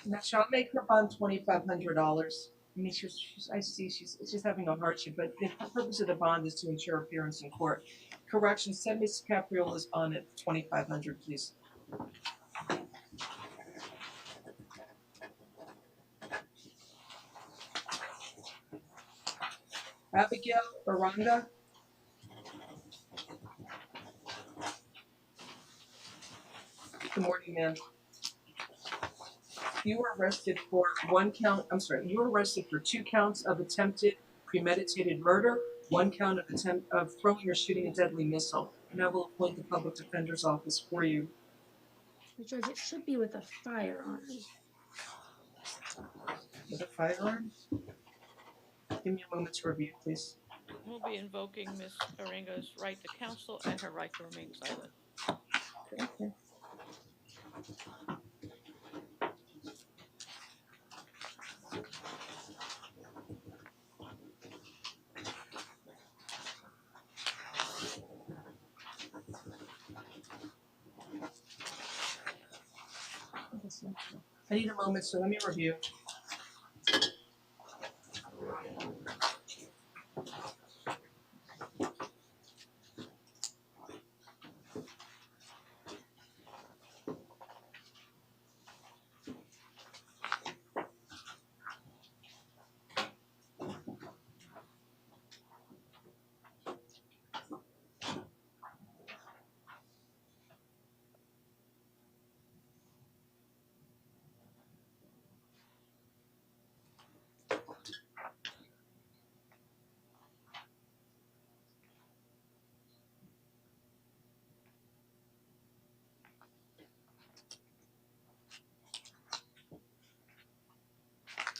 Now, shall I make her bond $2,500? I mean, I see she's having a hardship, but the purpose of the bond is to ensure appearance in court. Correction, send Ms. Capriola's bond at 2,500, please. Abigaíl Uranga. Good morning, ma'am. You were arrested for you were arrested for 2 counts of attempted premeditated murder, 1 count of attempt of throwing or shooting a deadly missile. And I will appoint the public defender's office for you. Judge, it should be with a firearm. With a firearm? Give me a moment to review, please. We'll be invoking Ms. Uranga's right to counsel and her right to remain silent. Okay. I need a moment, so let me review.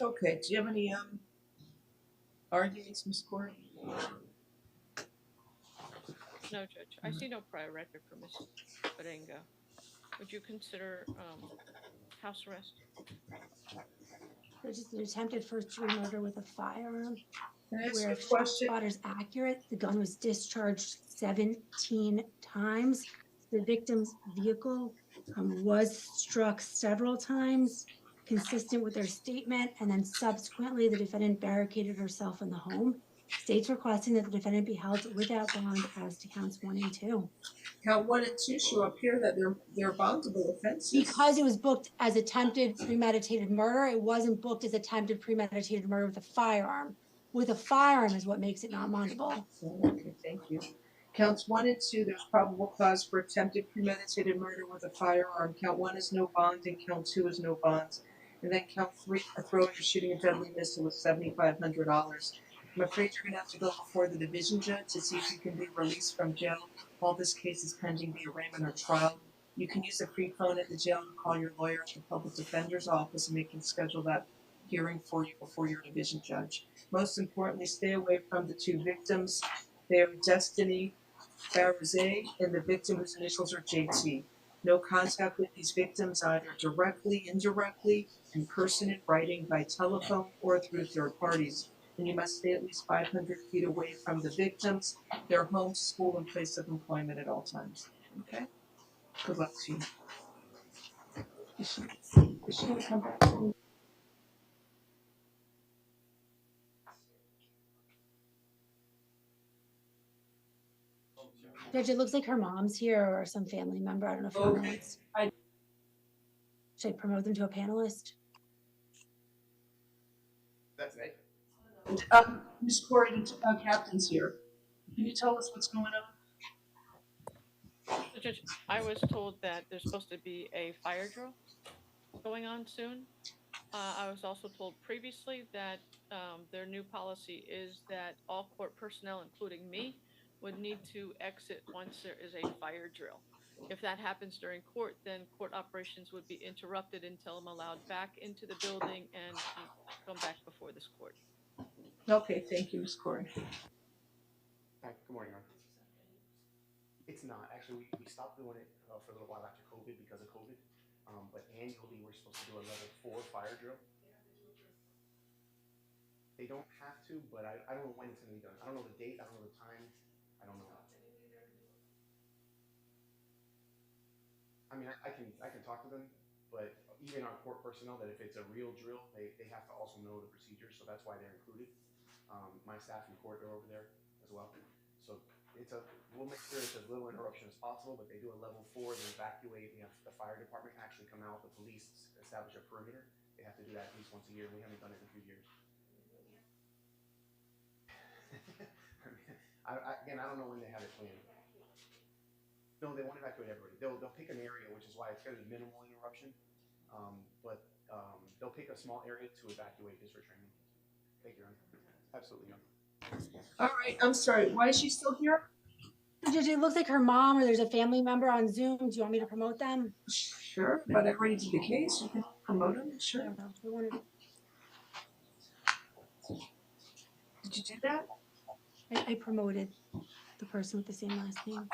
Okay, do you have any arguments, Ms. Corey? No, Judge. I see no prior record for Ms. Uranga. Would you consider house arrest? There's just an attempted first-degree murder with a firearm. Can I ask Where you a if question? ShotSpotter's accurate, the gun was discharged 17 times. The victim's vehicle was struck several times, consistent with their statement, and then subsequently the defendant barricaded herself in the home. State's requesting that the defendant be held without bond as to counts 1 and 2. Count 1 and 2 show up here that they're bondable offenses. Because it was booked as attempted premeditated murder, it wasn't booked as attempted premeditated murder with a firearm. With a firearm is what makes it not bondable. Okay, thank you. Counts 1 and 2, there's probable cause for attempted premeditated murder with a firearm. Count 1 is no bond, and count 2 is no bonds. And then count 3, throwing or shooting a deadly missile with $7,500. I'm afraid you're going to have to go before the division judge to see if you can be released from jail while this case is pending the arraignment or trial. You can use a free phone at the jail to call your lawyer at the public defender's office, and they can schedule that hearing for you before your division judge. Most importantly, stay away from the 2 victims. They are Destiny Barazay and the victim whose initials are JT. No contact with these victims, either directly, indirectly, in person, in writing, by telephone, or through third parties. And you must stay at least 500 feet away from the victims, their home, school, and place of employment at all times. Okay? Good luck to you. Is she going to come back to me? Judge, it looks like her mom's here or some family member. I don't know if you know. Should I promote them to a panelist? That's it. Ms. Corey, the captain's here. Can you tell us what's going on? So, Judge, I was told that there's supposed to be a fire drill going on soon. I was also told previously that their new policy is that all court personnel, including me, would need to exit once there is a fire drill. If that happens during court, then court operations would be interrupted until I'm allowed back into the building and come back before this court. Okay, thank you, Ms. Corey. Hi, good morning, Your Honor. It's not. Actually, we stopped doing it for a little while after COVID because of COVID. But annually, we're supposed to do a level 4 fire drill. They don't have to, but I don't know when it's going to be done. I don't know the date. I don't know the time. I don't know. I mean, I can talk to them, but even our court personnel, that if it's a real drill, they have to also know the procedures, so that's why they're included. My staff in court are over there as well. So we'll make sure it's as little interruption as possible, but they do a level 4, they evacuate, the fire department actually come out, the police establish a perimeter. They have to do that at least once a year, and we haven't done it in a few years. Again, I don't know when they have it planned. No, they won't evacuate everybody. They'll pick an area, which is why it's fairly minimal interruption. But they'll pick a small area to evacuate just for training. Thank you, Your Honor. Absolutely, Your Honor. All right, I'm sorry. Why is she still here? It looks like her mom or there's a family member on Zoom. Do you want me to promote them? Sure, but I already did the case. You can promote them. I Sure. don't know. We wanted Did you do that? I promoted the person with the same last name.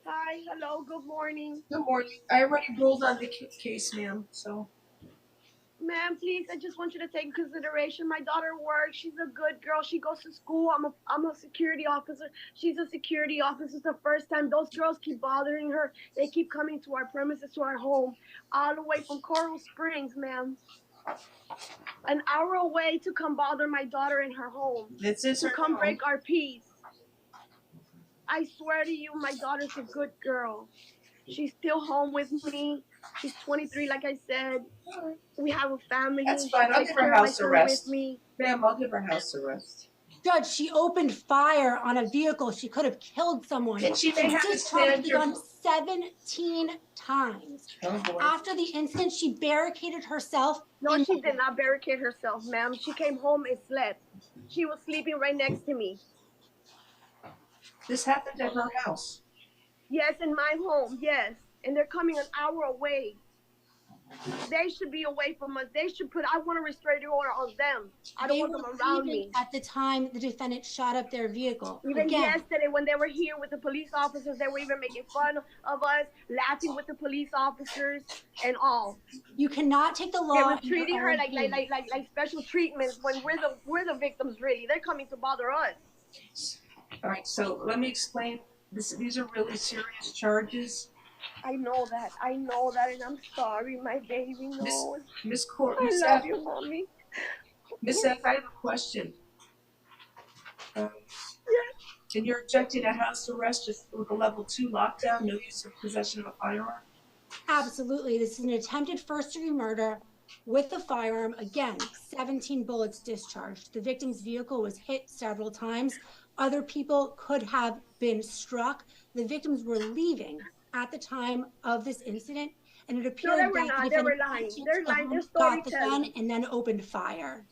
Hi, hello, good morning. Good morning. I already ruled on the case, ma'am. So. Ma'am, please, I just want you to take in consideration. My daughter works. She's a good girl. She goes to school. I'm a security officer. She's a security officer. It's the first time. Those girls keep bothering her. They keep coming to our premises, to our home, all the way from Coral Springs, ma'am. An hour away to come bother my daughter in her home. This is her to come home. break our peace. I swear to you, my daughter's a good girl. She's still home with me. She's 23, like I said. We have a family. That's fine. I'll give her house arrest. Ma'am, I'll give her house arrest. Judge, she opened fire on a vehicle. She could have killed someone. And she may have to stand the gun 17 times. Oh, boy. After the incident, she barricaded herself. No, she did not barricade herself, ma'am. She came home and slept. She was sleeping right next to me. This happened at her house. Yes, in my home, yes. And they're coming an hour away. They should be away from us. I want a restraining order on them. I don't want them around me. At the time the defendant shot up their vehicle. Even yesterday when they were here with the police officers, they were even making fun of us, laughing with the police officers and all. You cannot take the law. They were treating her like special treatments when we're the victims really. They're coming to bother us. All right, so let me explain. These are really serious charges. I know that, and I'm sorry, my baby knows. Miss Court, I Miss love F, you, mommy. Miss F, I have a question. And you're objecting to house arrest just with a level 2 lockdown, no use of possession of a firearm? Absolutely. This is an attempted first-degree murder with a firearm. Again, 17 bullets discharged. The victim's vehicle was hit several times. Other people could have been struck. The victims were leaving at the time of this incident, and it appeared that they were lying. They're lying. They're got the gun storytelling. and then opened fire.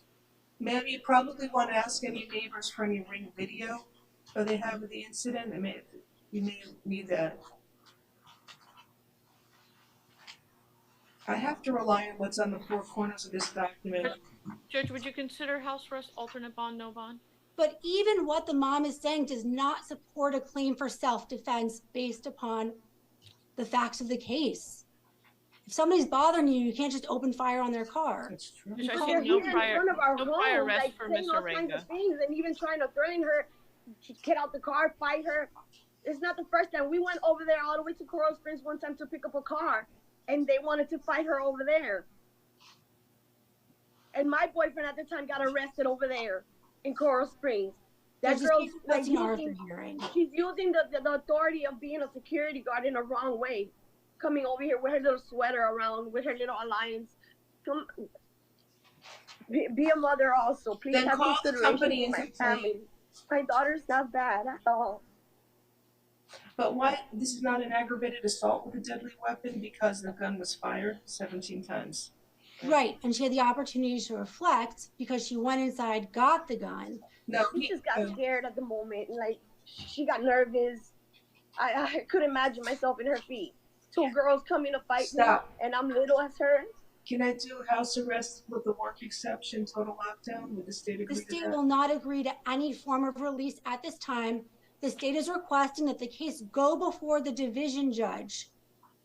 Ma'am, you probably want to ask any neighbors for any ring video that they have of the incident. I mean, you may need that. I have to rely on what's on the 4 corners of this document. Judge, would you consider house arrest alternate bond, no bond? But even what the mom is saying does not support a claim for self-defense based upon the facts of the case. If somebody's bothering you, you can't just open fire on their car. That's true. Judge, I They're see here no in prior front of our prior home, arrest like for saying Miss all kinds Uranga. of things, and even trying to threaten her to get out the car, fight her. It's not the first time. We went over there all the way to Coral Springs one time to pick up a car, and they wanted to fight her over there. And my boyfriend at the time got arrested over there in Coral Springs. That girl's like she's using the authority of being a security guard in a wrong way. Coming over here with her little sweater around, with her little alliance. Come, be a mother also. Please Then have call the consideration company for and my complain. family. My daughter's not bad at all. But why, this is not an aggravated assault with a deadly weapon because the gun was fired 17 times. Right, and she had the opportunity to reflect because she went inside, got the gun. No, She just got scared at the moment. Like, she got nervous. I couldn't imagine myself in her feet. 2 girls coming to fight me, and I'm little as her. Can I do house arrest with the work exception, total lockdown? Would the state agree The to state that? will not agree to any form of release at this time. The state is requesting that the case go before the division judge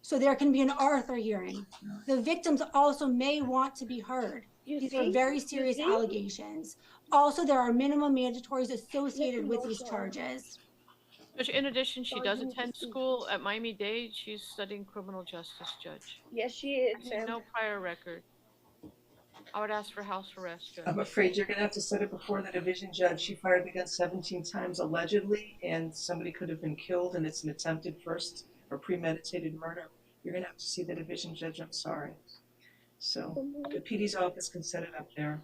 so there can be an Arthur hearing. The victims also may want to be heard. These are very serious allegations. Also, there are minimum mandatories associated with these charges. Judge, in addition, she Sean, does you need to attend speak. school at Miami Dade. She's studying criminal justice, Judge. Yes, she is, I see ma'am. no prior record. I would ask for house arrest, Judge. I'm afraid you're gonna have to set it before the division judge. She fired the gun 17 times allegedly, and somebody could have been killed, and it's an attempted first or premeditated murder. You're gonna have to see the division judge, I'm sorry. So, the PD's office can set it up there.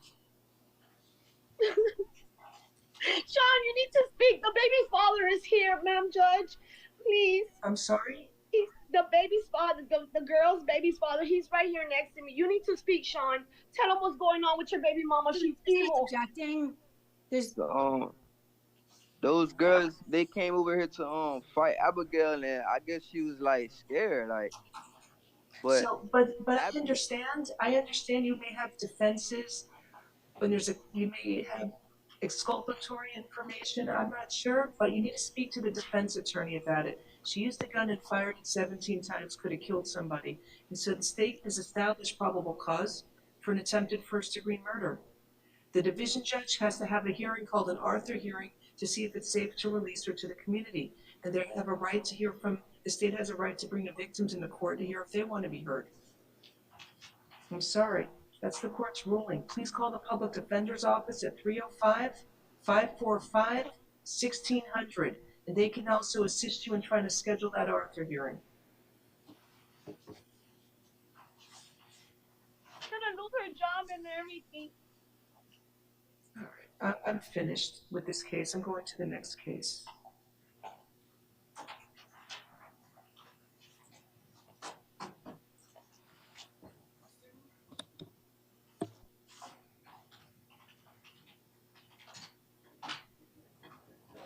Sean, you need to speak. The baby's father is here, ma'am, judge. Please. I'm sorry? He's the baby's father, the girl's baby's father. He's right here next to me. You need to speak, Sean. Tell him what's going on with your baby mama. She's evil. Objecting. There's Those girls, they came over here to fight Abigail, and I guess she was like scared, like. But So, but I understand you may have defenses, when you may have exculpatory information, I'm not sure, but you need to speak to the defense attorney about it. She used the gun and fired it 17 times, could have killed somebody. And so the state has established probable cause for an attempted first degree murder. The division judge has to have a hearing called an Arthur hearing to see if it's safe to release her to the community. And they have a right to hear from, the state has a right to bring the victims in the court to hear if they want to be heard. I'm sorry. That's the court's ruling. Please call the public defender's office at 305-545-1600, and they can also assist you in trying to schedule that Arthur hearing. Gonna lose her job and everything. All right, I'm finished with this case. I'm going to the next case.